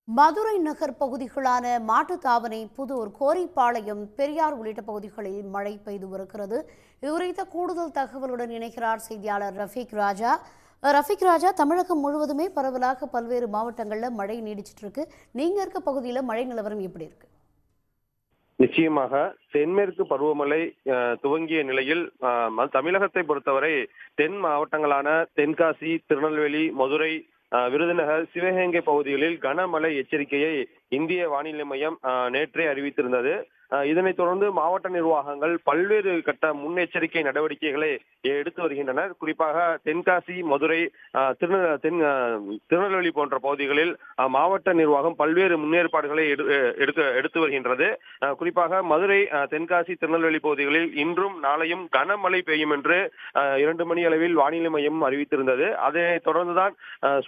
மதுரை நகர் பகுதிகளான மாட்டுத்தாவணை, புதூர், கோரிப்பாளையம், பெரியார் உள்ளிட்ட பகுதிகளில் மழை பெய்து வருகிறது. இது குறித்த கூடுதல் தகவலுடன் இணைக்கிறார் செய்தியாளர் ரஃபீக் ராஜா. தமிழகம் முழுவதுமே பரவலாக பல்வேறு மாவட்டங்களில் மழை நீடிச்சிட்டு இருக்கு. நீங்க இருக்க பகுதியில் மழை நிலவரம் எப்படி இருக்கு? நிச்சயமாக தென்மேற்கு பருவமழை துவங்கிய நிலையில் தமிழகத்தை பொறுத்தவரை தென் மாவட்டங்களான தென்காசி, திருநெல்வேலி, மதுரை, விருதுநகர், சிவகங்கை பகுதிகளில் கனமழை எச்சரிக்கையை இந்திய வானிலை மையம் நேற்றே அறிவித்திருந்தது. இதனைத் தொடர்ந்து மாவட்ட நிர்வாகங்கள் பல்வேறு கட்ட முன்னெச்சரிக்கை நடவடிக்கைகளை எடுத்து வருகின்றனர். குறிப்பாக தென்காசி, மதுரை, திருநெல்வேலி போன்ற பகுதிகளில் மாவட்ட நிர்வாகம் பல்வேறு முன்னேற்பாடுகளை எடுத்து வருகின்றது. குறிப்பாக மதுரை, தென்காசி, திருநெல்வேலி பகுதிகளில் இன்றும் நாளையும் கனமழை பெய்யும் என்று 2 மணி அளவில் வானிலை மையம் அறிவித்திருந்தது. அதனைத் தொடர்ந்துதான்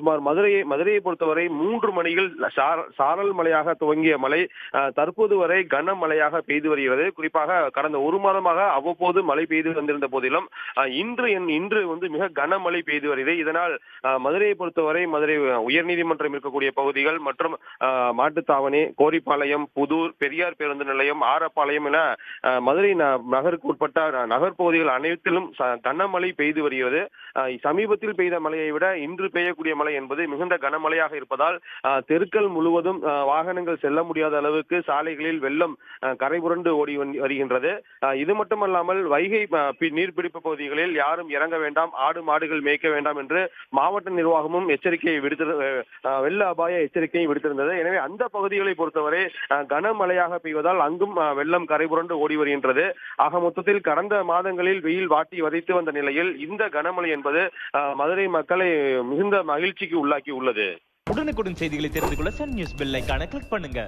சுமார் மதுரையை பொறுத்தவரை 3 மணியில் சாரல் மழையாக துவங்கிய மழை தற்போது வரை கனமழையாக பெய்து வருகிறது. குறிப்பாக கடந்த 1 மாதமாக அவ்வப்போது மழை பெய்து வந்திருந்த போதிலும் இன்று மிக கனமழை பெய்து வருகிறது. இதனால் மதுரையை பொறுத்தவரை மதுரை உயர்நீதிமன்றம் இருக்கக்கூடிய பகுதிகள் மற்றும் மாட்டுத்தாவணி, கோரிப்பாளையம், புதூர், பெரியார் பேருந்து நிலையம், ஆரப்பாளையம் என மதுரை நகருக்கு உட்பட்ட நகர்பகுதிகள் அனைத்திலும் கனமழை பெய்து வருகிறது. சமீபத்தில் பெய்த மழையை விட இன்று பெய்யக்கூடிய மழை என்பது மிகுந்த கனமழையாக இருப்பதால் தெருக்கள் முழுவதும் வாகனங்கள் செல்ல முடியாத அளவுக்கு சாலைகளில் வெள்ளம் கரைபுரண்டு ஓடி வருகின்றது. இது மட்டுமல்லாமல் வைகை நீர்பிடிப்பு பகுதிகளில் யாரும் இறங்க வேண்டாம், ஆடு மாடுகள் மேய்க்க வேண்டாம் என்று மாவட்ட நிர்வாகமும் வெள்ள அபாய எச்சரிக்கையை விடுத்திருந்தது. எனவே அந்த பகுதிகளை பொறுத்தவரை கனமழையாக பெய்வதால் அங்கும் வெள்ளம் கரைபுரண்டு ஓடி வருகின்றது. ஆக மொத்தத்தில் கடந்த மாதங்களில் வெயில் வாட்டி வதைத்து வந்த நிலையில் இந்த கனமழை என்பது மதுரை மக்களை மிகுந்த மகிழ்ச்சிக்கு உள்ளாக்கி உள்ளது. உடனுக்குடன் செய்திகளை தெரிந்து கொள்ள சன் நியூஸ் பெல் ஐகானை கிளிக் பண்ணுங்க.